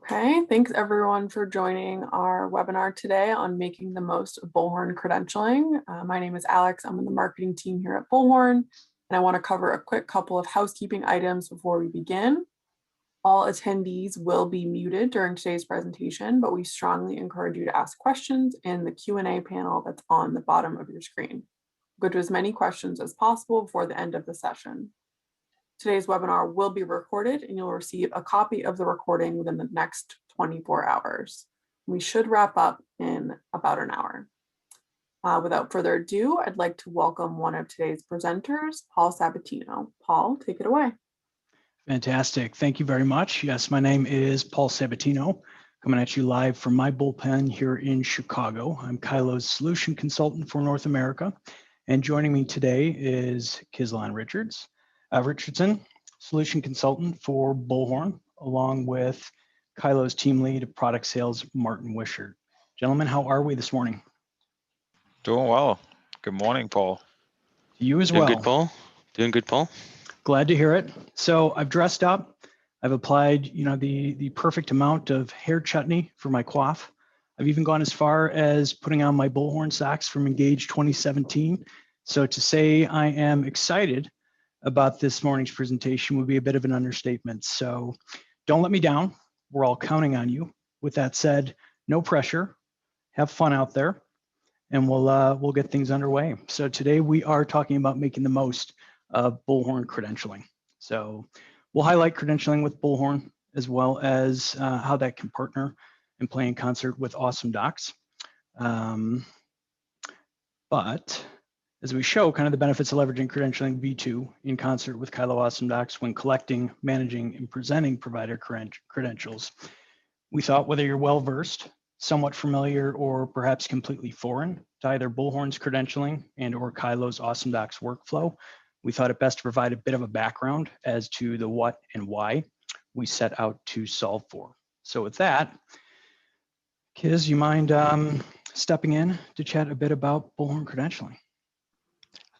Okay, thanks everyone for joining our webinar today on making the most of Bullhorn credentialing. My name is Alex. I'm in the marketing team here at Bullhorn, and I want to cover a quick couple of housekeeping items before we begin. All attendees will be muted during today's presentation, but we strongly encourage you to ask questions in the Q&A panel that's on the bottom of your screen. Go to as many questions as possible before the end of the session. Today's webinar will be recorded and you'll receive a copy of the recording within the next 24 hours. We should wrap up in about an hour. Without further ado, I'd like to welcome one of today's presenters, Paul Sabatino. Paul, take it away. Fantastic. Thank you very much. Yes, my name is Paul Sabatino, coming at you live from my bullpen here in Chicago. I'm Kylo's solution consultant for North America. And joining me today is Kizlan Richardson, solution consultant for Bullhorn, along with Kylo's team lead of product sales, Martin Wishart. Gentlemen, how are we this morning? Doing well. Good morning, Paul. You as well. Doing good, Paul. Doing good, Paul. Glad to hear it. So I've dressed up. I've applied, the perfect amount of hair chutney for my coif. I've even gone as far as putting on my Bullhorn socks from Engage 2017. So to say I am excited about this morning's presentation would be a bit of an understatement. So don't let me down. We're all counting on you. With that said, no pressure. Have fun out there, and we'll get things underway. So today we are talking about making the most of Bullhorn credentialing. So we'll highlight credentialing with Bullhorn, as well as how that can partner and play in concert with Awesome Docs. But as we show kind of the benefits of leveraging credentialing V2 in concert with Kylo Awesome Docs when collecting, managing, and presenting provider credentials, we thought whether you're well-versed, somewhat familiar, or perhaps completely foreign to either Bullhorn's credentialing and or Kylo's Awesome Docs workflow, we thought it best to provide a bit of a background as to the what and why we set out to solve for. So with that, Kiz, you mind stepping in to chat a bit about Bullhorn credentialing?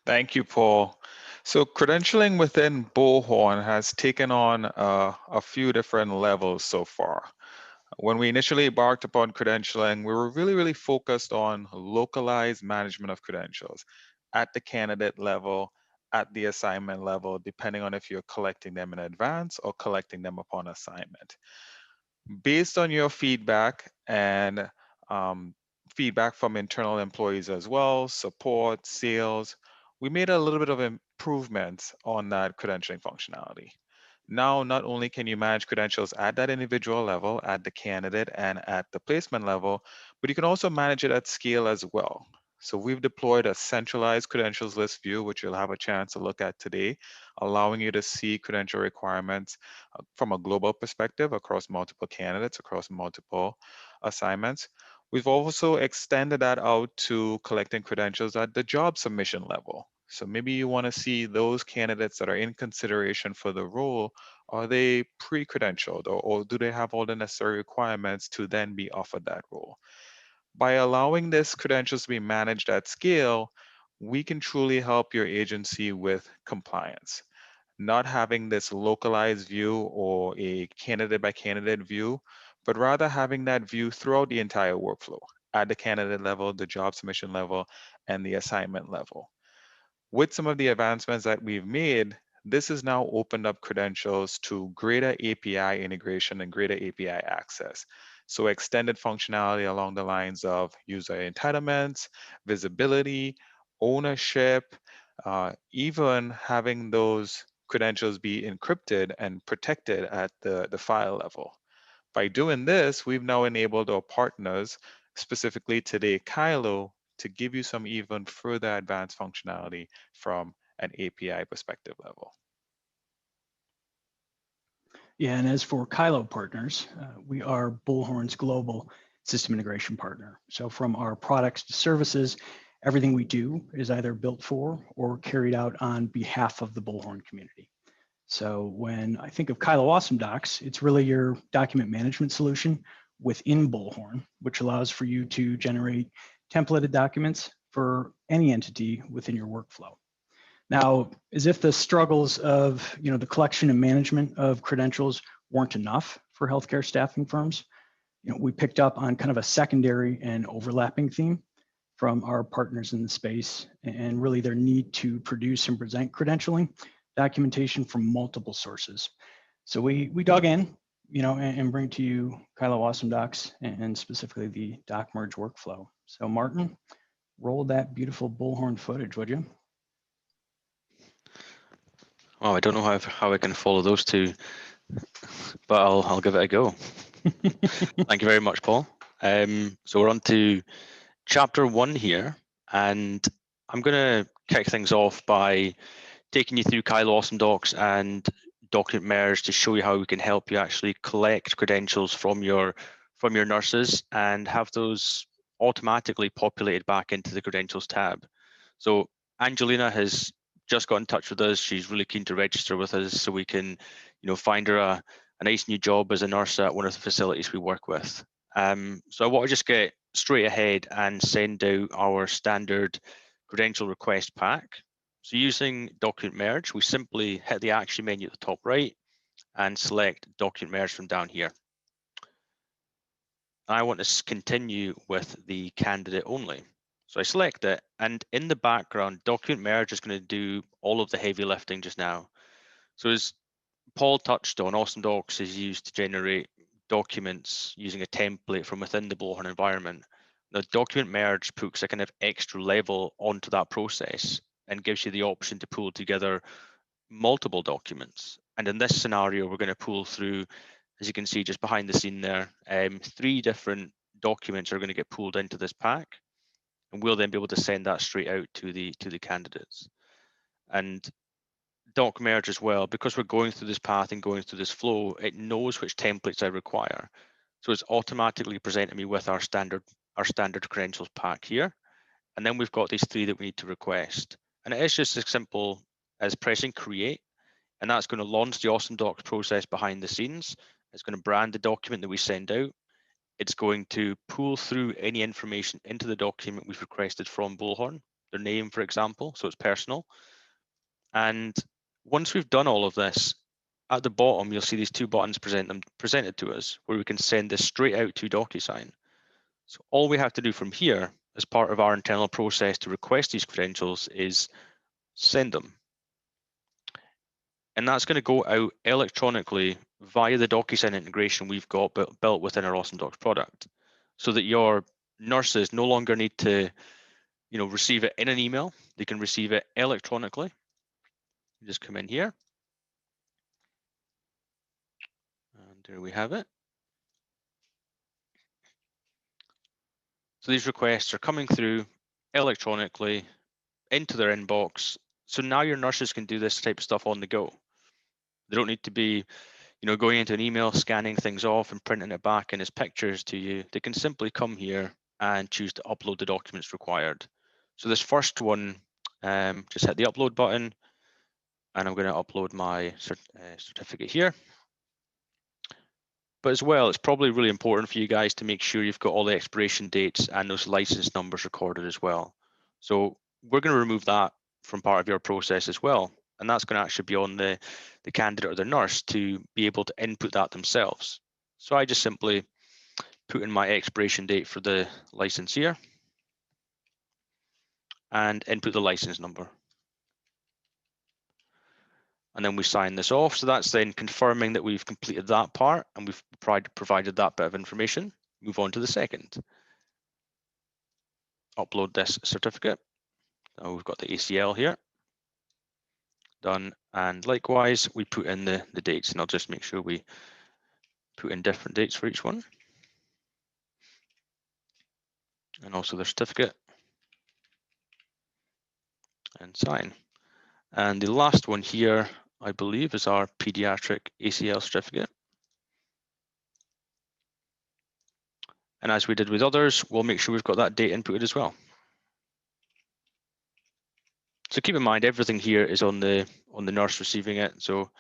Thank you, Paul. So credentialing within Bullhorn has taken on a few different levels so far. When we initially embarked upon credentialing, we were really focused on localized management of credentials at the candidate level, at the assignment level, depending on if you're collecting them in advance or collecting them upon assignment. Based on your feedback and feedback from internal employees as well, support, sales, we made a little bit of improvements on that credentialing functionality. Now, not only can you manage credentials at that individual level, at the candidate and at the placement level, but you can also manage it at scale as well. So we've deployed a centralized credentials list view, which you'll have a chance to look at today, allowing you to see credential requirements from a global perspective across multiple candidates, across multiple assignments. We've also extended that out to collecting credentials at the job submission level. So maybe you want to see those candidates that are in consideration for the role, are they pre-credentialed or do they have all the necessary requirements to then be offered that role? By allowing this credentials to be managed at scale, we can truly help your agency with compliance. Not having this localized view or a candidate by candidate view, but rather having that view throughout the entire workflow at the candidate level, the job submission level, and the assignment level. With some of the advancements that we've made, this has now opened up credentials to greater API integration and greater API access. So extended functionality along the lines of user entitlements, visibility, ownership, even having those credentials be encrypted and protected at the file level. By doing this, we've now enabled our partners, specifically today Kylo, to give you some even further advanced functionality from an API perspective level. Yeah, and as for Kylo partners, we are Bullhorn's global system integration partner. So from our products to services, everything we do is either built for or carried out on behalf of the Bullhorn community. So when I think of Kylo Awesome Docs, it's really your document management solution within Bullhorn, which allows for you to generate templated documents for any entity within your workflow. Now, as if the struggles of the collection and management of credentials weren't enough for healthcare staffing firms. We picked up on kind of a secondary and overlapping theme from our partners in the space, and really their need to produce and present credentialing documentation from multiple sources. So we dug in, and bring to you Kylo Awesome Docs and specifically the doc merge workflow. So Martin, roll that beautiful Bullhorn footage, would you? Oh, I don't know how I can follow those two, but I'll give it a go. Thank you very much, Paul. So we're on to chapter 1 here, and I'm going to kick things off by taking you through Kylo Awesome Docs and document merge to show you how we can help you actually collect credentials from your nurses and have those automatically populated back into the credentials tab. So Angelina has just got in touch with us. She's really keen to register with us so we can, find her a nice new job as a nurse at one of the facilities we work with. So I want to just get straight ahead and send out our standard credential request pack. So using document merge, we simply hit the action menu at the top right and select document merge from down here. I want to continue with the candidate only. So I select it, and in the background, document merge is going to do all of the heavy lifting just now. So as Paul touched on, Awesome Docs is used to generate documents using a template from within the Bullhorn environment. Now, document merge puts a kind of extra level onto that process and gives you the option to pull together multiple documents. And in this scenario, we're going to pull through, as you can see just behind the scene there, 3 different documents are going to get pulled into this pack, and we'll then be able to send that straight out to the candidates. And doc merge as well, because we're going through this path and going through this flow, it knows which templates I require. So it's automatically presenting me with our standard credentials pack here. And then we've got these 3 that we need to request. And it is just as simple as pressing create, and that's going to launch the Awesome Docs process behind the scenes. It's going to brand the document that we send out. It's going to pull through any information into the document we've requested from Bullhorn, their name, for example, so it's personal. And once we've done all of this, at the bottom, you'll see these 2 buttons presented to us, where we can send this straight out to DocuSign. So all we have to do from here, as part of our internal process to request these credentials, is send them. And that's going to go out electronically via the DocuSign integration we've got built within our Awesome Docs product, so that your nurses no longer need to, receive it in an email. They can receive it electronically. You just come in here, and there we have it. So these requests are coming through electronically into their inbox. So now your nurses can do this type of stuff on the go. They don't need to be, going into an email, scanning things off and printing it back in as pictures to you. They can simply come here and choose to upload the documents required. So this first one, just hit the upload button, and I'm going to upload my certificate here. But as well, it's probably really important for you guys to make sure you've got all the expiration dates and those license numbers recorded as well. So we're going to remove that from part of your process as well. And that's going to actually be on the candidate or the nurse to be able to input that themselves. So I just simply put in my expiration date for the license here and input the license number. And then we sign this off. So that's then confirming that we've completed that part and we've provided that bit of information. Move on to the second. Upload this certificate. Now we've got the ACL here. Done. And likewise, we put in the dates, and I'll just make sure we put in different dates for each one. And also the certificate. And sign. And the last one here, I believe, is our pediatric ACL certificate. And as we did with others, we'll make sure we've got that date inputted as well. So keep in mind, everything here is on the nurse receiving it. So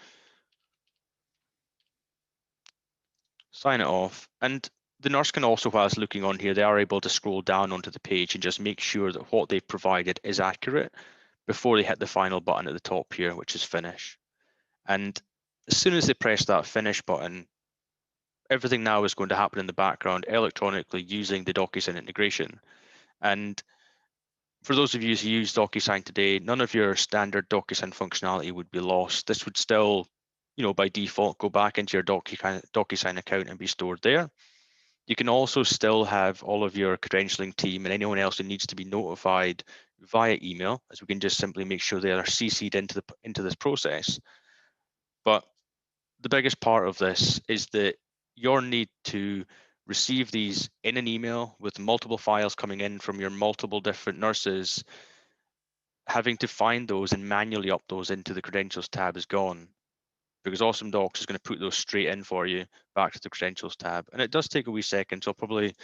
sign it off. And the nurse can also, whilst looking on here, they are able to scroll down onto the page and just make sure that what they've provided is accurate before they hit the final button at the top here, which is finish. And as soon as they press that finish button, everything now is going to happen in the background electronically using the DocuSign integration. And for those of you who use DocuSign today, none of your standard DocuSign functionality would be lost. This would still, by default, go back into your DocuSign account and be stored there. You can also still have all of your credentialing team and anyone else who needs to be notified via email, as we can just simply make sure they are CC'd into this process. But the biggest part of this is that your need to receive these in an email with multiple files coming in from your multiple different nurses, having to find those and manually up those into the credentials tab is gone, because Awesome Docs is going to put those straight in for you back to the credentials tab. And it does take a wee second, so I'll probably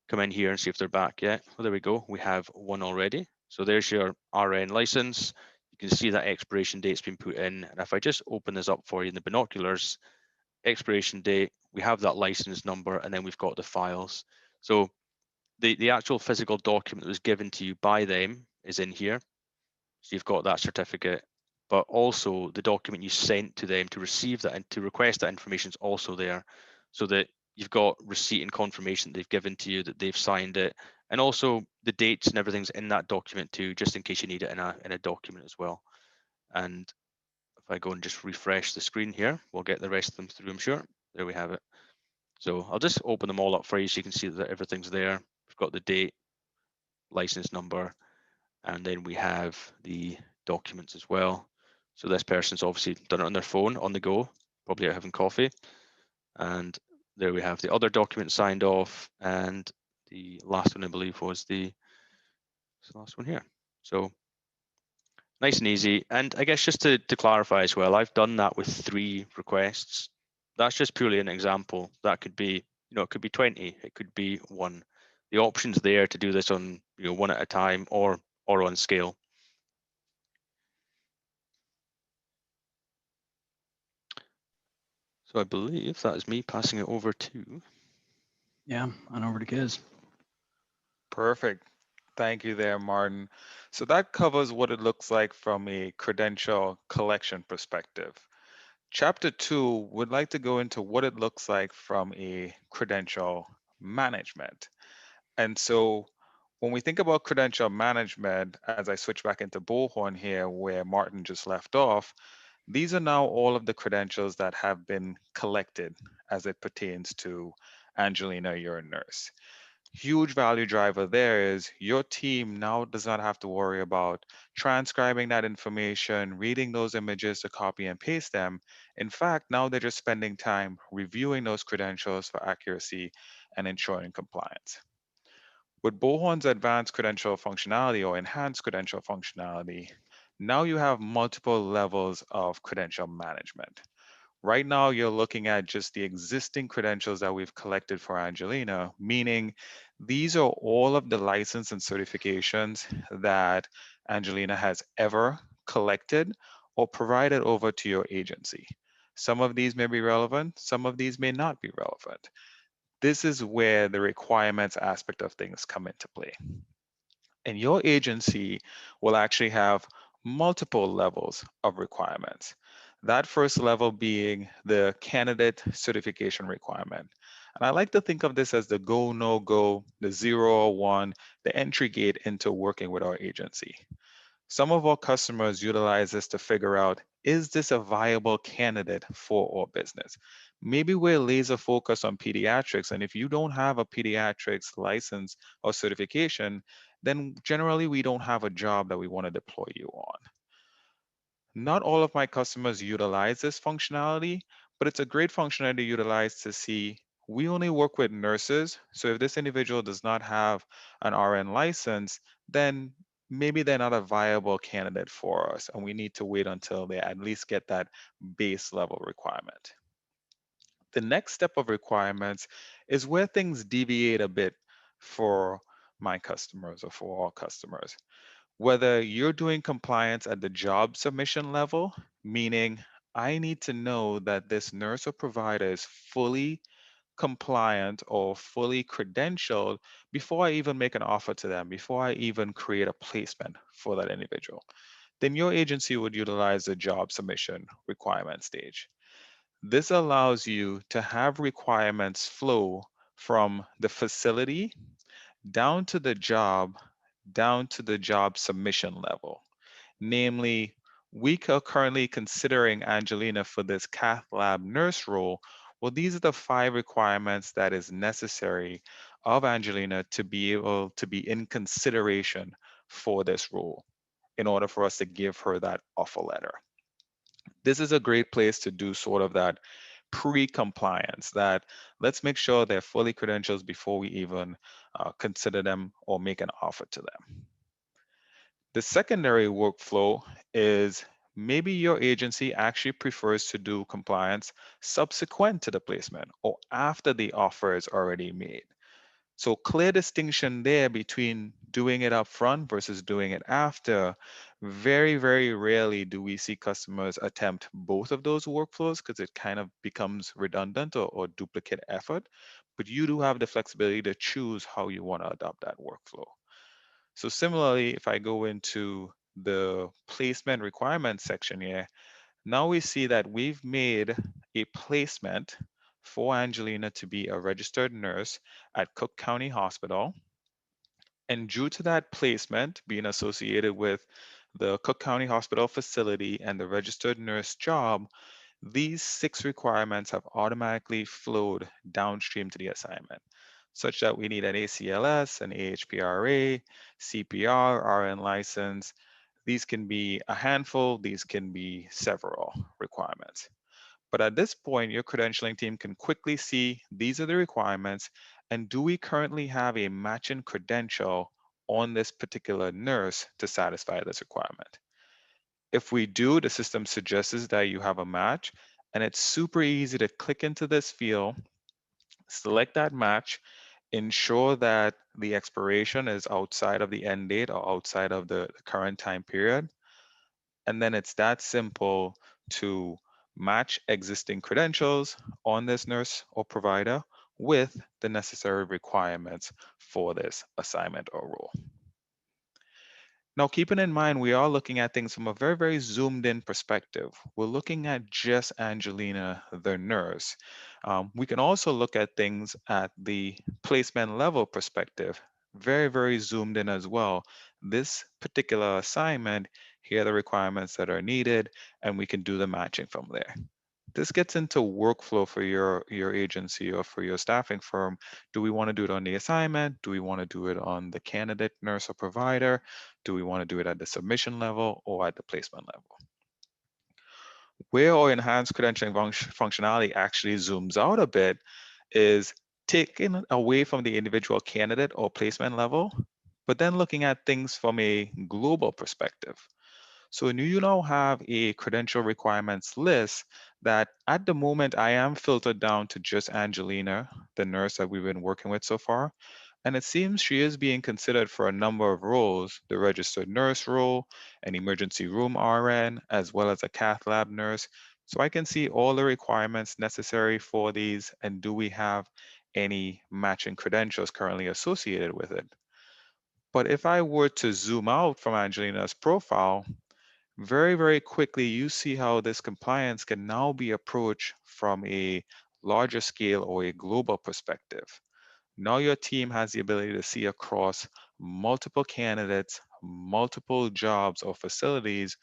come in here and see if they're back yet. Well, there we go. We have one already. So there's your RN license. You can see that expiration date's been put in. And if I just open this up for you in the binoculars, expiration date, we have that license number, and then we've got the files. So the actual physical document that was given to you by them is in here. So you've got that certificate, but also the document you sent to them to receive that and to request that information is also there, so that you've got receipt and confirmation that they've given to you that they've signed it, and also the dates and everything's in that document too, just in case you need it in a document as well. And if I go and just refresh the screen here, we'll get the rest of them through, I'm sure. There we have it. So I'll just open them all up for you so you can see that everything's there. We've got the date, license number, and then we have the documents as well. So this person's obviously done it on their phone, on the go, probably out having coffee. And there we have the other document signed off, and the last one I believe was the last one here. So nice and easy. And I guess just to clarify as well, I've done that with 3 requests. That's just purely an example. That could be, it could be 20, it could be 1. The option's there to do this on, 1 at a time or on scale. So I believe that is me passing it over to. Yeah, on over to Kiz. Perfect. Thank you there, Martin. So that covers what it looks like from a credential collection perspective. Chapter 2 would like to go into what it looks like from a credential management. And so when we think about credential management, as I switch back into Bullhorn here, where Martin just left off, these are now all of the credentials that have been collected as it pertains to Angelina, your nurse. Huge value driver there is your team now does not have to worry about transcribing that information, reading those images to copy and paste them. In fact, now they're just spending time reviewing those credentials for accuracy and ensuring compliance. With Bullhorn's advanced credential functionality or enhanced credential functionality, now you have multiple levels of credential management. Right now, you're looking at just the existing credentials that we've collected for Angelina, meaning these are all of the license and certifications that Angelina has ever collected or provided over to your agency. Some of these may be relevant, some of these may not be relevant. This is where the requirements aspect of things come into play. And your agency will actually have multiple levels of requirements. That first level being the candidate certification requirement. And I like to think of this as the go, no go, the 0 or 1, the entry gate into working with our agency. Some of our customers utilize this to figure out, is this a viable candidate for our business? Maybe we're laser focused on pediatrics, and if you don't have a pediatrics license or certification, then generally we don't have a job that we want to deploy you on. Not all of my customers utilize this functionality, but it's a great functionality to utilize to see we only work with nurses. So if this individual does not have an RN license, then maybe they're not a viable candidate for us. And we need to wait until they at least get that base level requirement. The next step of requirements is where things deviate a bit for my customers or for all customers. Whether you're doing compliance at the job submission level, meaning I need to know that this nurse or provider is fully compliant or fully credentialed before I even make an offer to them, before I even create a placement for that individual, then your agency would utilize the job submission requirement stage. This allows you to have requirements flow from the facility down to the job, down to the job submission level. Namely, we are currently considering Angelina for this cath lab nurse role. Well, these are the 5 requirements that is necessary of Angelina to be able to be in consideration for this role in order for us to give her that offer letter. This is a great place to do sort of that pre-compliance, that let's make sure they're fully credentialed before we even consider them or make an offer to them. The secondary workflow is maybe your agency actually prefers to do compliance subsequent to the placement or after the offer is already made. So clear distinction there between doing it up front versus doing it after. Very, very rarely do we see customers attempt both of those workflows because it kind of becomes redundant or duplicate effort. But you do have the flexibility to choose how you want to adopt that workflow. So similarly, if I go into the placement requirements section here, now we see that we've made a placement for Angelina to be a registered nurse at Cook County Hospital. And due to that placement being associated with the Cook County Hospital facility and the registered nurse job, these 6 requirements have automatically flowed downstream to the assignment, such that we need an ACLS, an AHPRA, CPR, RN license. These can be a handful, these can be several requirements. But at this point, your credentialing team can quickly see these are the requirements, and do we currently have a matching credential on this particular nurse to satisfy this requirement? If we do, the system suggests that you have a match, and it's super easy to click into this field, select that match, ensure that the expiration is outside of the end date or outside of the current time period. And then it's that simple to match existing credentials on this nurse or provider with the necessary requirements for this assignment or role. Now, keeping in mind, we are looking at things from a very, very zoomed in perspective. We're looking at just Angelina, the nurse. We can also look at things at the placement level perspective, very, very zoomed in as well. This particular assignment, here are the requirements that are needed, and we can do the matching from there. This gets into workflow for your agency or for your staffing firm. Do we want to do it on the assignment? Do we want to do it on the candidate, nurse, or provider? Do we want to do it at the submission level or at the placement level? Where our enhanced credentialing functionality actually zooms out a bit is taking away from the individual candidate or placement level, but then looking at things from a global perspective. So you now have a credential requirements list that at the moment I am filtered down to just Angelina, the nurse that we've been working with so far. And it seems she is being considered for a number of roles, the registered nurse role, an emergency room RN, as well as a cath lab nurse. So I can see all the requirements necessary for these, and do we have any matching credentials currently associated with it? But if I were to zoom out from Angelina's profile, very, very quickly, you see how this compliance can now be approached from a larger scale or a global perspective. Now your team has the ability to see across multiple candidates, multiple jobs or facilities,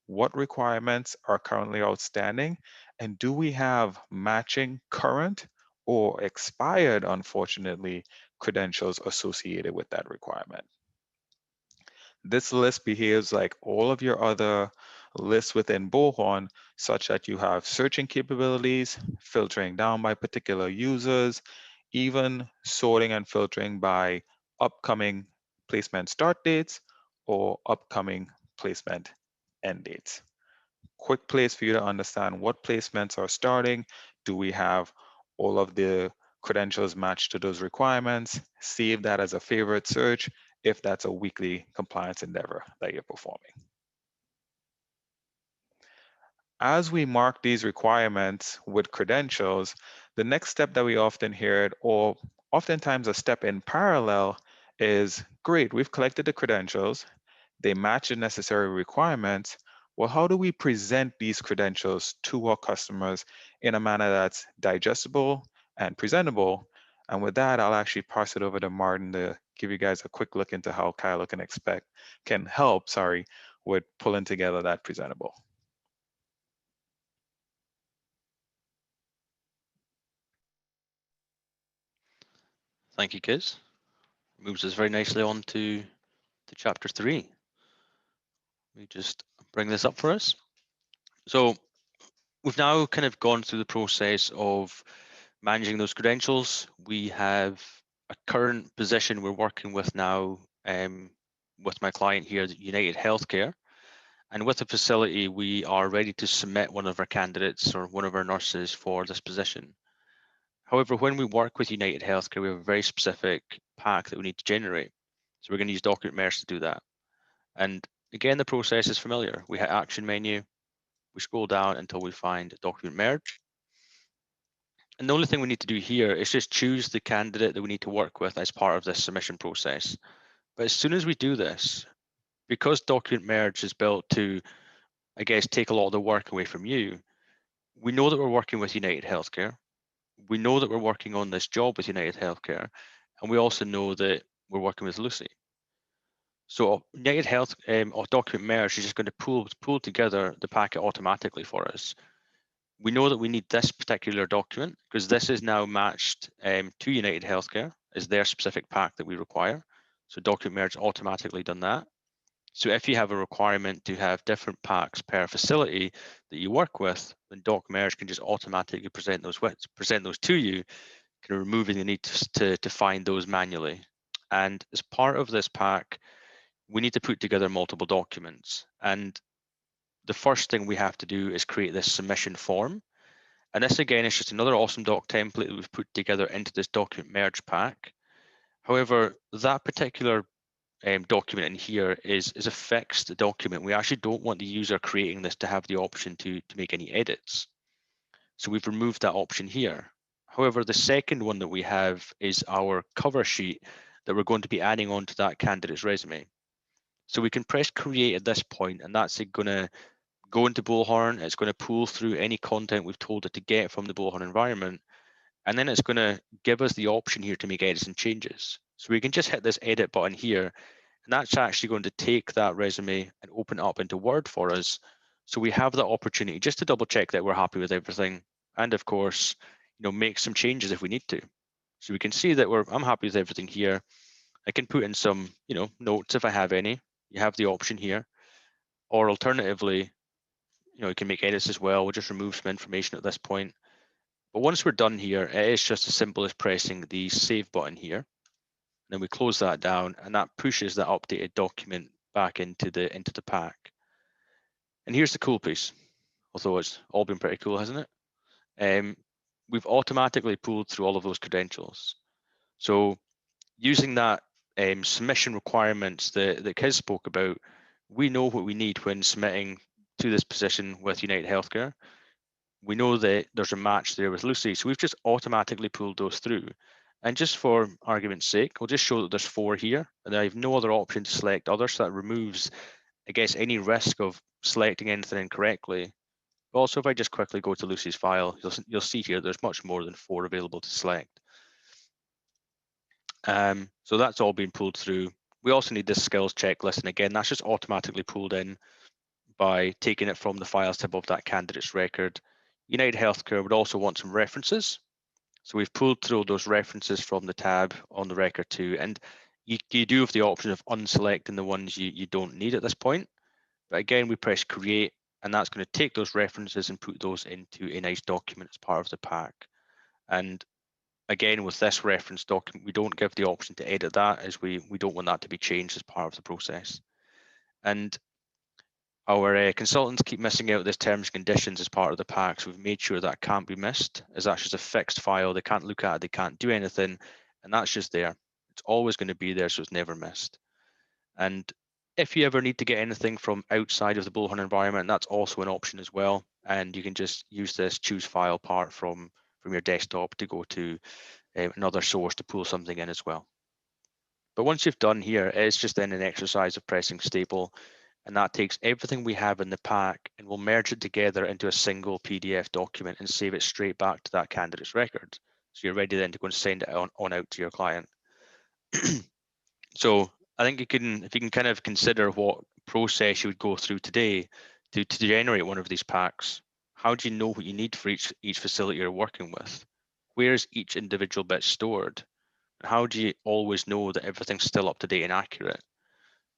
what requirements are currently outstanding, and do we have matching current or expired, unfortunately, credentials associated with that requirement. This list behaves like all of your other lists within Bullhorn, such that you have searching capabilities, filtering down by particular users, even sorting and filtering by upcoming placement start dates or upcoming placement end dates. Quick place for you to understand what placements are starting. Do we have all of the credentials matched to those requirements? Save that as a favorite search if that's a weekly compliance endeavor that you're performing. As we mark these requirements with credentials, the next step that we often hear, or oftentimes a step in parallel, is great, we've collected the credentials, they match the necessary requirements. well, how do we present these credentials to our customers in a manner that's digestible and presentable? And with that, I'll actually pass it over to Martin to give you guys a quick look into how Kylo can help with pulling together that presentable. Thank you, Kiz. Moves us very nicely on to chapter 3. Let me just bring this up for us. So we've now kind of gone through the process of managing those credentials. We have a current position we're working with now with my client here at United Healthcare. And with the facility, we are ready to submit one of our candidates or one of our nurses for this position. However, when we work with United Healthcare, we have a very specific pack that we need to generate. So we're going to use document merge to do that. And again, the process is familiar. We hit action menu, we scroll down until we find document merge. And the only thing we need to do here is just choose the candidate that we need to work with as part of this submission process. But as soon as we do this, because document merge is built to, I guess, take a lot of the work away from you, we know that we're working with United Healthcare. We know that we're working on this job with United Healthcare, and we also know that we're working with Lucy. So United Health or document merge is just going to pull together the packet automatically for us. We know that we need this particular document because this is now matched to United Healthcare as their specific pack that we require. So document merge automatically done that. So if you have a requirement to have different packs per facility that you work with, then doc merge can just automatically present those to you, kind of removing the need to find those manually. And as part of this pack, we need to put together multiple documents. And the first thing we have to do is create this submission form. And this again is just another awesome doc template that we've put together into this document merge pack. However, that particular document in here is a fixed document. We actually don't want the user creating this to have the option to make any edits. So we've removed that option here. However, the second one that we have is our cover sheet that we're going to be adding on to that candidate's resume. So we can press create at this point, and that's going to go into Bullhorn. It's going to pull through any content we've told it to get from the Bullhorn environment. And then it's going to give us the option here to make edits and changes. So we can just hit this edit button here, and that's actually going to take that resume and open it up into Word for us. So we have that opportunity just to double check that we're happy with everything. And of course, make some changes if we need to. So we can see that I'm happy with everything here. I can put in some, notes if I have any. You have the option here. Or alternatively, you can make edits as well. We'll just remove some information at this point. But once we're done here, it is just as simple as pressing the save button here. Then we close that down, and that pushes that updated document back into the pack. And here's the cool piece, although it's all been pretty cool, hasn't it? We've automatically pulled through all of those credentials. So using that submission requirements that Kiz spoke about, we know what we need when submitting to this position with United Healthcare. We know that there's a match there with Lucy, so we've just automatically pulled those through. And just for argument's sake, I'll just show that there's 4 here, and I have no other option to select others, so that removes, I guess, any risk of selecting anything incorrectly. But also, if I just quickly go to Lucy's file, you'll see here there's much more than 4 available to select. So that's all been pulled through. We also need this skills checklist, and again, that's just automatically pulled in by taking it from the files tab of that candidate's record. United Healthcare would also want some references. So we've pulled through those references from the tab on the record too. And you do have the option of unselecting the ones you don't need at this point. But again, we press create, and that's going to take those references and put those into a nice document as part of the pack. And again, with this reference document, we don't give the option to edit that, as we don't want that to be changed as part of the process. And our consultants keep missing out this terms and conditions as part of the pack, so we've made sure that can't be missed, as that's just a fixed file. They can't look at it, they can't do anything, and that's just there. It's always going to be there, so it's never missed. And if you ever need to get anything from outside of the Bullhorn environment, that's also an option as well. And you can just use this choose file part from your desktop to go to another source to pull something in as well. But once you've done here, it's just then an exercise of pressing staple, And that takes everything we have in the pack and we'll merge it together into a single PDF document and save it straight back to that candidate's record. So you're ready then to go and send it on out to your client. So I think if you can kind of consider what process you would go through today to generate one of these packs, how do you know what you need for each facility you're working with? Where is each individual bit stored? And how do you always know that everything's still up to date and accurate?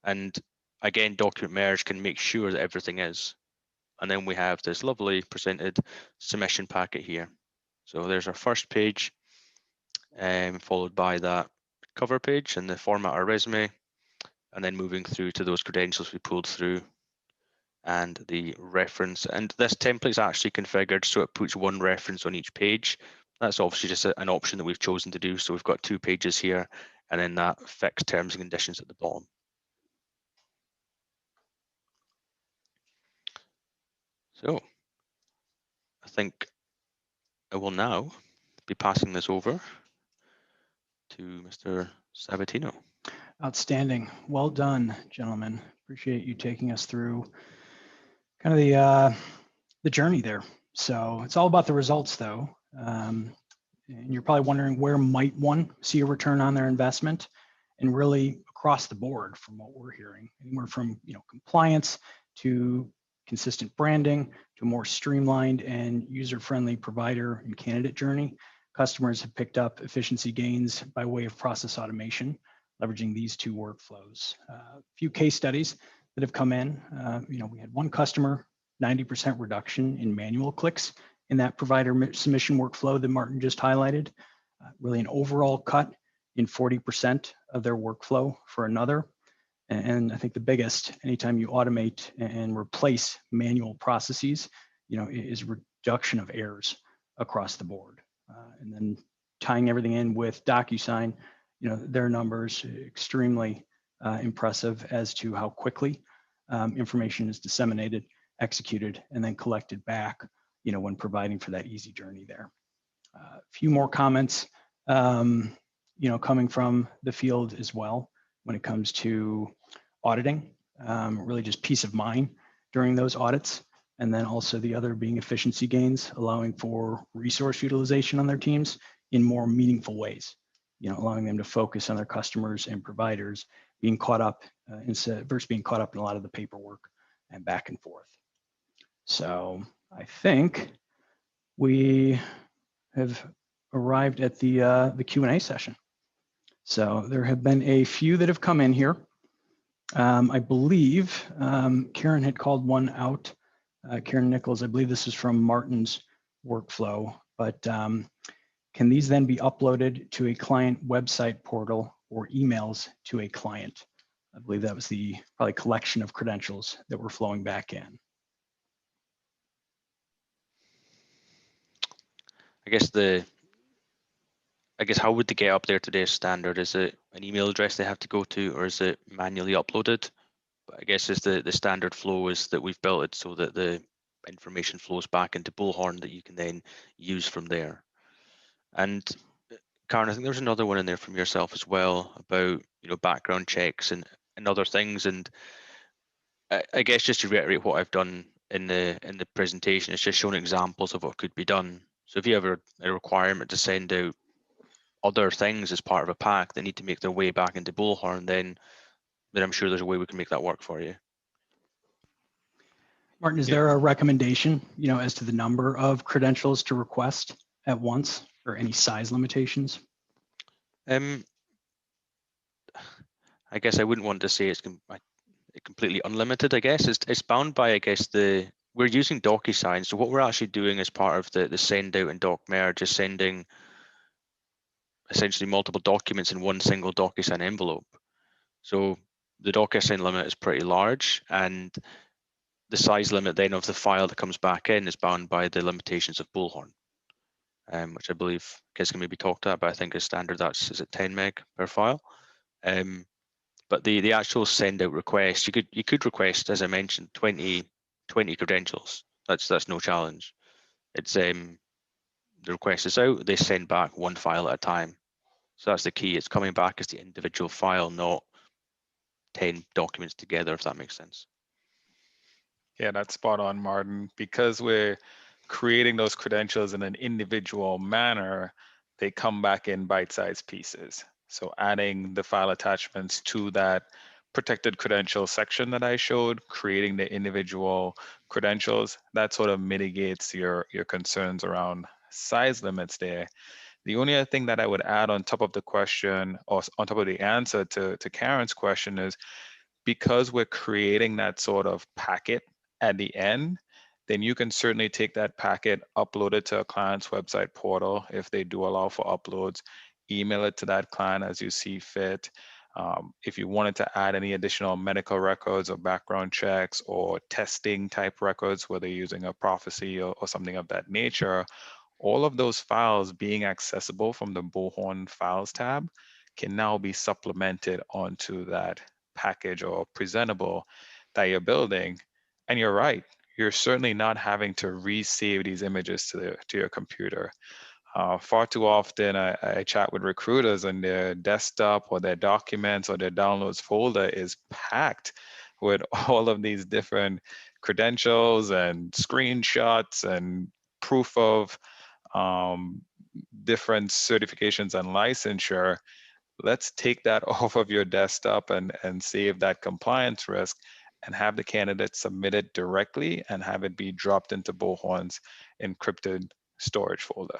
And again, document merge can make sure that everything is. And then we have this lovely presented submission packet here. So there's our first page, followed by that cover page and the format our resume, and then moving through to those credentials we pulled through and the reference. And this template is actually configured so it puts one reference on each page. That's obviously just an option that we've chosen to do. So we've got 2 pages here and then that fixed terms and conditions at the bottom. So I think I will now be passing this over to Mr. Sabatino. Outstanding. Well done, gentlemen. Appreciate you taking us through kind of the journey there. So it's all about the results, though. And you're probably wondering where might one see a return on their investment, and really across the board from what we're hearing, anywhere from compliance to consistent branding to a more streamlined and user-friendly provider and candidate journey. Customers have picked up efficiency gains by way of process automation, leveraging these 2 workflows. A few case studies that have come in. We had one customer, 90% reduction in manual clicks in that provider submission workflow that Martin just highlighted. Really an overall cut in 40% of their workflow for another. And I think the biggest, anytime you automate and replace manual processes, is reduction of errors across the board. And then tying everything in with DocuSign, their numbers extremely impressive as to how quickly information is disseminated, executed, and then collected back, when providing for that easy journey there. A few more comments, coming from the field as well when it comes to auditing, really just peace of mind during those audits. And then also the other being efficiency gains, allowing for resource utilization on their teams in more meaningful ways, allowing them to focus on their customers and providers, being caught up versus being caught up in a lot of the paperwork and back and forth. So I think we have arrived at the Q&A session. So there have been a few that have come in here. I believe Karen had called one out. Karen Nichols, I believe this is from Martin's workflow, but can these then be uploaded to a client website portal or emails to a client? I believe that was the probably collection of credentials that were flowing back in. I guess how would they get up there today as standard? Is it an email address they have to go to, or is it manually uploaded? But I guess is the standard flow is that we've built it so that the information flows back into Bullhorn that you can then use from there. And Karen, I think there's another one in there from yourself as well about background checks and other things. And I guess just to reiterate what I've done in the presentation, it's just showing examples of what could be done. So if you have a requirement to send out other things as part of a pack that need to make their way back into Bullhorn, then I'm sure there's a way we can make that work for you. Martin, is there a recommendation, as to the number of credentials to request at once, or any size limitations? I guess I wouldn't want to say it's completely unlimited. I guess it's bound by, I guess, we're using DocuSign. So what we're actually doing as part of the send out and doc merge is sending essentially multiple documents in one single DocuSign envelope. So the DocuSign limit is pretty large, and the size limit then of the file that comes back in is bound by the limitations of Bullhorn, which I believe kids can maybe talk to that, but I think as standard is it 10 meg per file. But the actual send out request, you could request, as I mentioned, 20 credentials. That's no challenge. It's the request is out, they send back one file at a time. So that's the key. It's coming back as the individual file, not 10 documents together, if that makes sense. Yeah, that's spot on, Martin. Because we're creating those credentials in an individual manner, they come back in bite-sized pieces. So adding the file attachments to that protected credential section that I showed, creating the individual credentials, that sort of mitigates your concerns around size limits there. The only other thing that I would add on top of the question, or on top of the answer to Karen's question, is because we're creating that sort of packet at the end, then you can certainly take that packet, upload it to a client's website portal if they do allow for uploads, email it to that client as you see fit. If you wanted to add any additional medical records or background checks or testing type records, whether you're using a prophecy or something of that nature, all of those files being accessible from the Bullhorn Files tab can now be supplemented onto that package or presentable that you're building. And you're right, you're certainly not having to resave these images to your computer. Far too often, I chat with recruiters and their desktop or their documents or their downloads folder is packed with all of these different credentials and screenshots and proof of different certifications and licensure. Let's take that off of your desktop and save that compliance risk and have the candidate submit it directly and have it be dropped into Bullhorn's encrypted storage folder.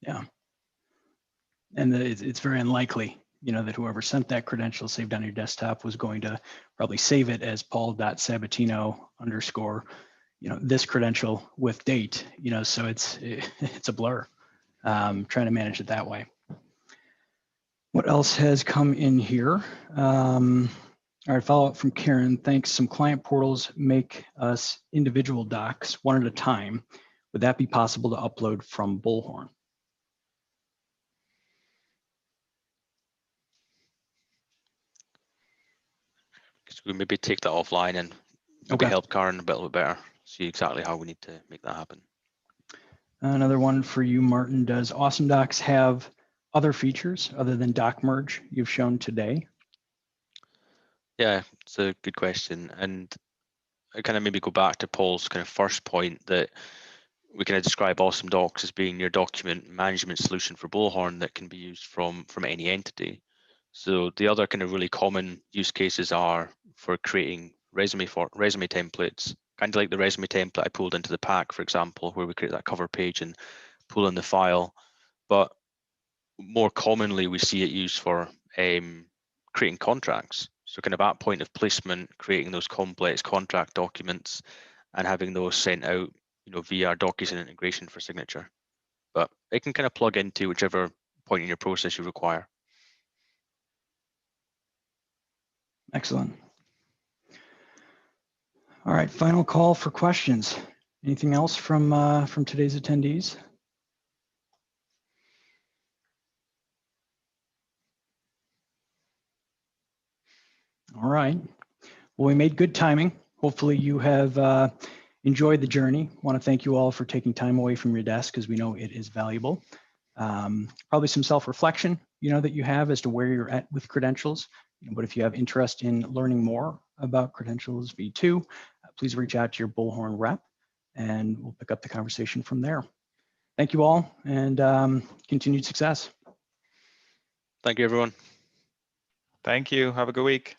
Yeah. And it's very unlikely, that whoever sent that credential saved on your desktop was going to probably save it as paul.sabatino _ this credential with date, so it's a blur. Trying to manage it that way. What else has come in here? All right, follow up from Karen. Thanks. Some client portals make us individual docs one at a time. Would that be possible to upload from Bullhorn? So we maybe take that offline and maybe help Karen a bit better, see exactly how we need to make that happen. Another one for you, Martin. Does Awesome Docs have other features other than doc merge you've shown today? Yeah, it's a good question. And I kind of maybe go back to Paul's kind of first point that we kind of describe Awesome Docs as being your document management solution for Bullhorn that can be used from any entity. So the other kind of really common use cases are for creating resume templates, kind of like the resume template I pulled into the pack, for example, where we create that cover page and pull in the file. But more commonly, we see it used for creating contracts. So kind of at point of placement, creating those complex contract documents and having those sent out, via DocuSign integration for signature. But it can kind of plug into whichever point in your process you require. Excellent. All right, final call for questions. Anything else from today's attendees? All right. Well, we made good timing. Hopefully you have enjoyed the journey. I want to thank you all for taking time away from your desk because we know it is valuable. Probably some self-reflection, that you have as to where you're at with credentials. But if you have interest in learning more about Credentials V2, please reach out to your Bullhorn rep and we'll pick up the conversation from there. Thank you all and continued success. Thank you, everyone. Thank you. Have a good week.